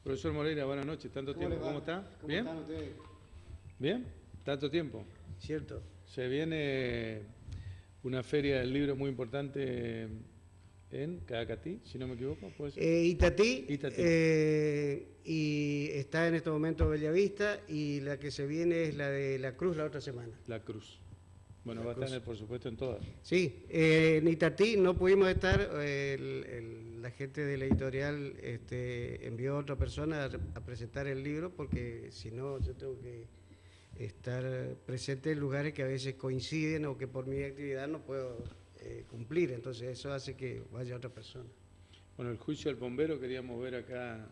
Profesor Moreira, buenas noches. ¿Tanto ¿Cómo tiempo? le va? ¿Cómo está? ¿Cómo ¿Bien? están ustedes? ¿Bien? ¿Tanto tiempo? Cierto. Se viene una feria del libro muy importante en Cadacatí, si no me equivoco, ¿puede ser? Itatí, Itatí. y está en este momento Bellavista, y la que se viene es la de La Cruz la otra semana. La Cruz. Bueno, La va a Cruz. estar, por supuesto, en todas. Sí, en Itatí no pudimos estar, la gente de la editorial envió a otra persona a presentar el libro, porque si no yo tengo que estar presente en lugares que a veces coinciden o que por mi actividad no puedo cumplir, entonces eso hace que vaya otra persona. Bueno, el juicio del bombero, queríamos ver acá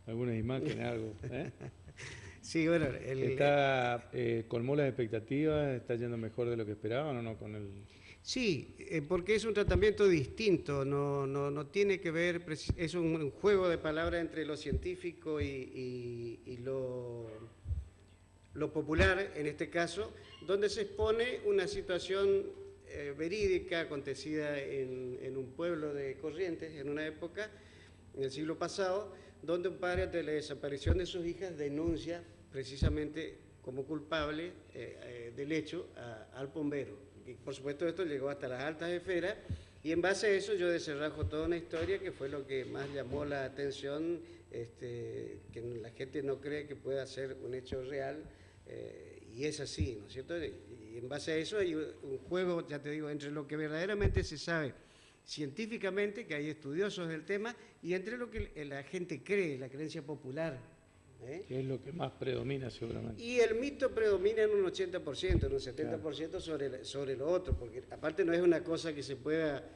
algunas imágenes, algo. Sí, bueno, Está, colmó las expectativas, está yendo mejor de lo que esperaban o no con el... sí, porque es un tratamiento distinto, no tiene que ver, es un juego de palabras entre lo científico y lo popular, en este caso, donde se expone una situación verídica acontecida en un pueblo de Corrientes, en una época, en el siglo pasado, donde un padre ante la desaparición de sus hijas denuncia precisamente como culpable del hecho al bombero. Y por supuesto esto llegó hasta las altas esferas, y en base a eso yo desenrajo toda una historia que fue lo que más llamó la atención, que la gente no cree que pueda ser un hecho real, y es así, ¿no es cierto? Y en base a eso hay un juego, ya te digo, entre lo que verdaderamente se sabe científicamente, que hay estudiosos del tema, y entre lo que la gente cree, la creencia popular. Que es lo que más predomina seguramente. Y el mito predomina en un 80%, en un 70% sobre lo otro, porque aparte no es una cosa que se pueda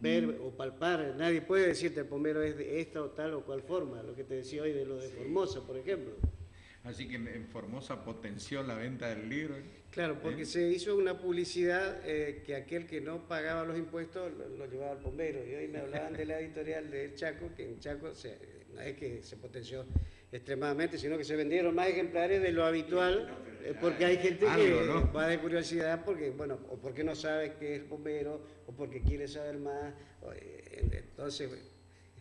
ver o palpar, nadie puede decirte el bombero es de esta o tal o cual forma, lo que te decía hoy de lo de Formosa, por ejemplo. Así que en Formosa potenció la venta del libro. Claro, porque se hizo una publicidad que aquel que no pagaba los impuestos lo llevaba al bombero. Y hoy me hablaban de la editorial del Chaco, que en Chaco no es que se potenció extremadamente, sino que se vendieron más ejemplares de lo habitual, porque hay gente que va de curiosidad, porque, bueno, o porque no sabe qué es bombero, o porque quiere saber más. Entonces,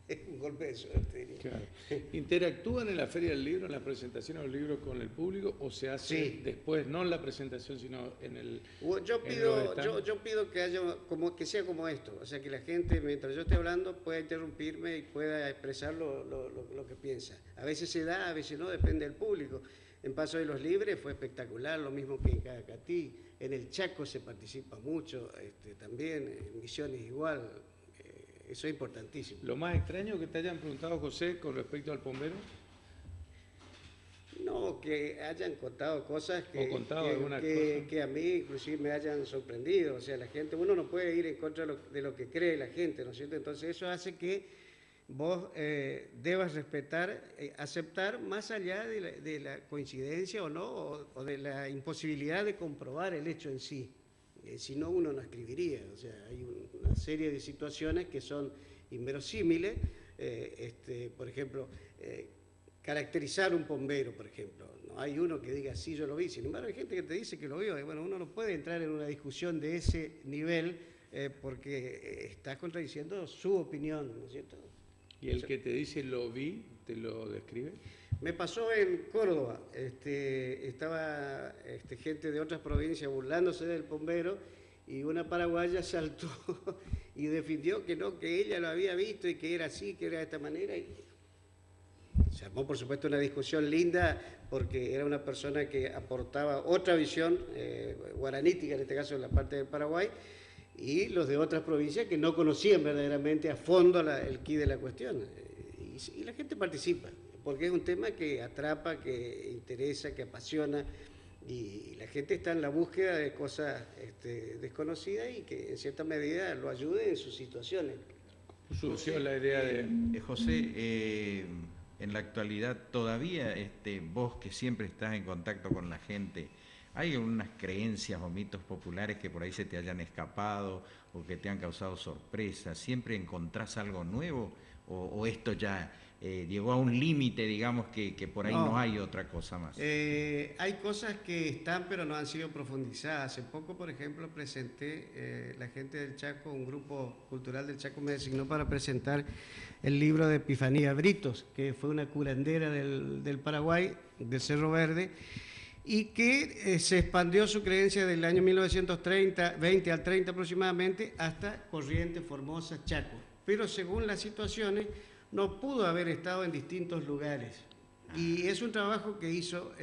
es un golpe de suerte. Claro. ¿Interactúan en la Feria del Libro, en la presentación del libro con el público, o se hace después, no en la presentación, sino en el... Yo pido que haya que sea como esto, o sea, que la gente, mientras yo esté hablando, pueda interrumpirme y pueda expresar lo que piensa. A veces se da, a veces no, depende del público. En Paso de los Libres fue espectacular, lo mismo que en Cadacatí. En el Chaco se participa mucho, también, en Misiones igual. Eso es importantísimo. ¿Lo más extraño que te hayan preguntado, José, con respecto al bombero? No, que hayan contado cosas que a mí inclusive me hayan sorprendido. O sea, la gente, uno no puede ir en contra de lo que cree la gente, ¿no es cierto? Entonces eso hace que vos debas respetar, aceptar más allá de la coincidencia o no, o de la imposibilidad de comprobar el hecho en sí. Si no, uno no escribiría. O sea, hay una serie de situaciones que son inverosímiles. Por ejemplo, caracterizar un bombero, por ejemplo. No hay uno que diga, sí, yo lo vi. Sin embargo, hay gente que te dice que lo vio. Y bueno, uno no puede entrar en una discusión de ese nivel porque estás contradiciendo su opinión, ¿no es cierto? ¿Y el que te dice lo vi, te lo describe? Me pasó en Córdoba, estaba gente de otras provincias burlándose del bombero, y una paraguaya saltó y defendió que no, que ella lo había visto y que era así, que era de esta manera. Y se armó, por supuesto, una discusión linda, porque era una persona que aportaba otra visión guaranítica, en este caso en la parte del Paraguay, y los de otras provincias que no conocían verdaderamente a fondo el quid de la cuestión. Y la gente participa, porque es un tema que atrapa, que interesa, que apasiona, y la gente está en la búsqueda de cosas desconocidas y que en cierta medida lo ayude en sus situaciones. Surgió la idea de... José, en la actualidad todavía vos que siempre estás en contacto con la gente, ¿hay algunas creencias o mitos populares que por ahí se te hayan escapado o que te han causado sorpresa? ¿Siempre encontrás algo nuevo o esto ya llegó a un límite, digamos, que por ahí no hay otra cosa más. Hay cosas que están, pero no han sido profundizadas. Hace poco, por ejemplo, presenté, la gente del Chaco, un grupo cultural del Chaco me designó para presentar el libro de Epifanía Britos, que fue una curandera del Paraguay, del Cerro Verde, y que se expandió su creencia del año 1930, 20 al 30 aproximadamente, hasta Corrientes, Formosa, Chaco. Pero según las situaciones, no pudo haber estado en distintos lugares. Y es un trabajo que hizo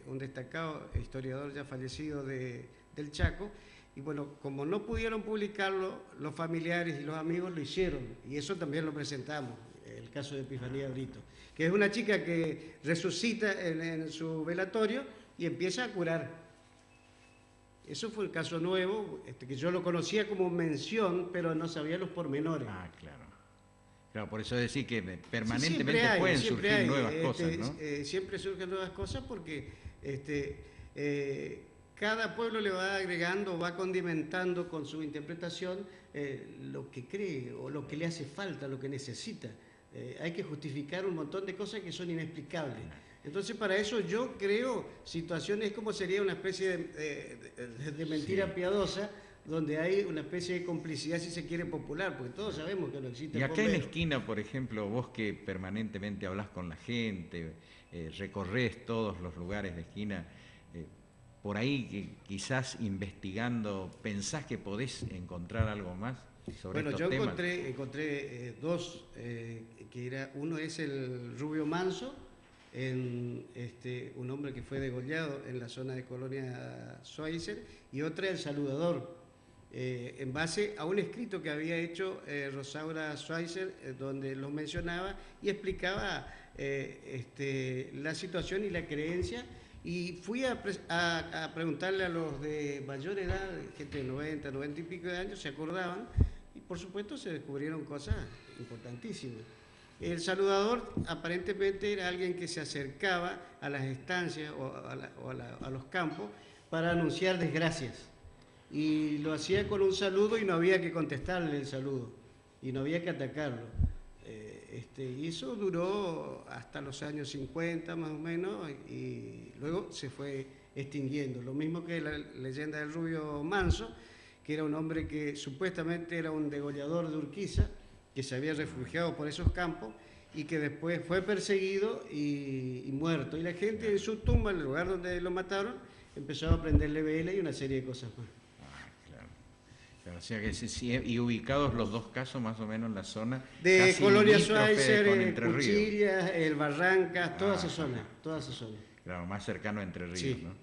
un destacado historiador ya fallecido del Chaco, y bueno, como no pudieron publicarlo, los familiares y los amigos lo hicieron, y eso también lo presentamos, el caso de Epifanía Brito, que es una chica que resucita en su velatorio y empieza a curar. Eso fue el caso nuevo, que yo lo conocía como mención, pero no sabía los pormenores. Ah, claro. Claro, por eso decir que permanentemente pueden surgir nuevas cosas, ¿no? Siempre surgen nuevas cosas porque cada pueblo le va agregando, va condimentando con su interpretación lo que cree o lo que le hace falta, lo que necesita. Hay que justificar un montón de cosas que son inexplicables. Entonces, para eso yo creo situaciones como sería una especie de mentira piadosa, donde hay una especie de complicidad, si se quiere, popular, porque todos sabemos que no existe. Y acá en la esquina, por ejemplo, vos que permanentemente hablas con la gente, recorres todos los lugares de esquina, por ahí que quizás investigando, ¿pensás que podés encontrar algo más sobre estos temas? Bueno, yo encontré dos, uno es el Rubio Manso, un hombre que fue degollado en la zona de Colonia Schweizer, y otra el Saludador, en base a un escrito que había hecho Rosaura Schweizer, donde los mencionaba y explicaba la situación y la creencia, y fui a preguntarle a los de mayor edad, gente de 90 y pico de años, se acordaban, y por supuesto se descubrieron cosas importantísimas. El Saludador aparentemente era alguien que se acercaba a las estancias o a los campos para anunciar desgracias. Y lo hacía con un saludo y no había que contestarle el saludo, y no había que atacarlo. Y eso duró hasta los años 50 más o menos, y luego se fue extinguiendo. Lo mismo que la leyenda del Rubio Manso, que era un hombre que supuestamente era un degollador de Urquiza, que se había refugiado por esos campos y que después fue perseguido y muerto. Y la gente en su tumba, en el lugar donde lo mataron, empezó a prenderle vela y una serie de cosas más. O sea que y ubicados los dos casos más o menos en la zona de Colonia Schweizer, Cuchillas, el Barrancas, toda esa zona. Claro, más cercano a Entre Ríos, sí. ¿no?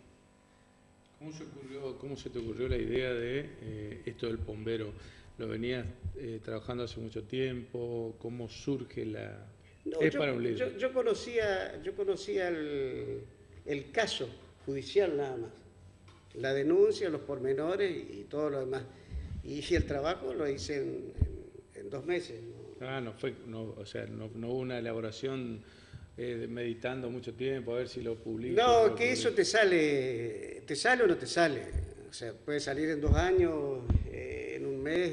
¿Cómo se te ocurrió la idea de esto del pombero? ¿Lo venías trabajando hace mucho tiempo? ¿Cómo surge la...? Para un libro. Yo conocía el caso judicial nada más, la denuncia, los pormenores y todo lo demás. Y el trabajo lo hice en 2 meses. ¿no? No hubo una elaboración meditando mucho tiempo a ver si lo publico. No, que eso te sale o no te sale. O sea, puede salir en 2 años, en 1 mes,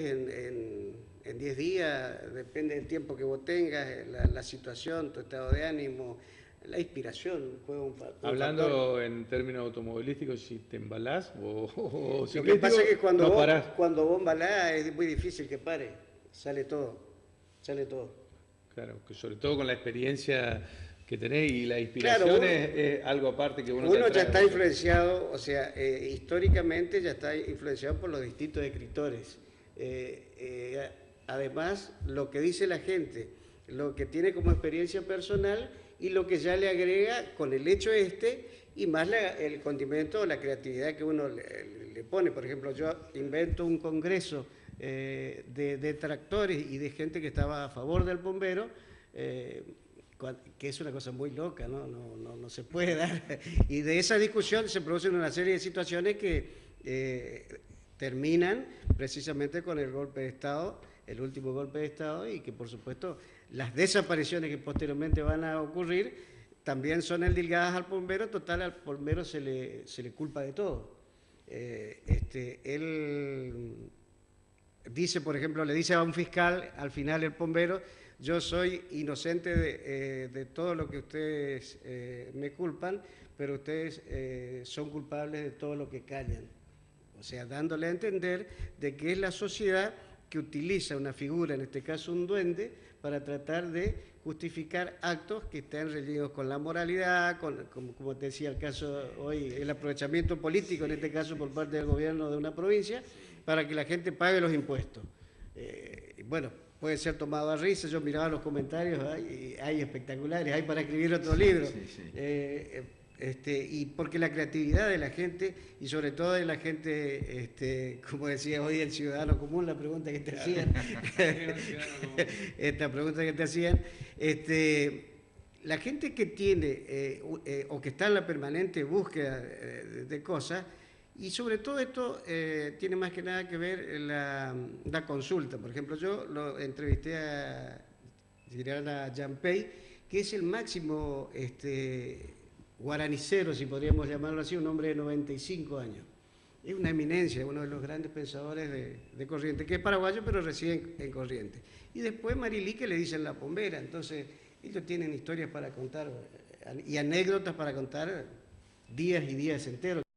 en 10 días, depende del tiempo que vos tengas, la situación, tu estado de ánimo, la inspiración juega un factor. Hablando en términos automovilísticos, si te embalás o lo que pasa es que cuando vos embalás es muy difícil que pare, sale todo. Claro, que sobre todo con la experiencia que tenés y la inspiración, claro, es algo aparte que uno ya está influenciado, o sea, históricamente ya está influenciado por los distintos escritores. Además, lo que dice la gente, lo que tiene como experiencia personal y lo que ya le agrega con el hecho y más el condimento o la creatividad que uno le pone. Por ejemplo, yo invento un congreso de detractores y de gente que estaba a favor del bombero, que es una cosa muy loca, no se puede dar. Y de esa discusión se producen una serie de situaciones que terminan precisamente con el golpe de Estado, el último golpe de Estado, y que por supuesto las desapariciones que posteriormente van a ocurrir también son endilgadas al bombero. Total, al bombero se le culpa de todo. Él dice, por ejemplo, le dice a un fiscal al final el bombero: yo soy inocente de todo lo que ustedes me culpan, pero ustedes son culpables de todo lo que callan. O sea, dándole a entender de que es la sociedad que utiliza una figura, en este caso un duende, para tratar de justificar actos que están reñidos con la moralidad, como te decía el caso hoy, el aprovechamiento político, en este caso por parte del gobierno de una provincia, para que la gente pague los impuestos. Bueno, puede ser tomado a risa, yo miraba los comentarios, hay espectaculares, hay para escribir otro libro. Sí, sí. Y porque la creatividad de la gente, y sobre todo de la gente, como decía hoy el ciudadano común, la pregunta que te hacían, esta pregunta que te hacían, la gente que tiene o que está en la permanente búsqueda de cosas, y sobre todo esto tiene más que nada que ver la consulta. Por ejemplo, yo lo entrevisté a Yampey, que es el máximo guaranicero, si podríamos llamarlo así, un hombre de 95 años. Es una eminencia, uno de los grandes pensadores de Corrientes, que es paraguayo, pero reside en Corrientes. Y después Marilí, que le dicen la pombera. Entonces, ellos tienen historias para contar y anécdotas para contar días y días enteros.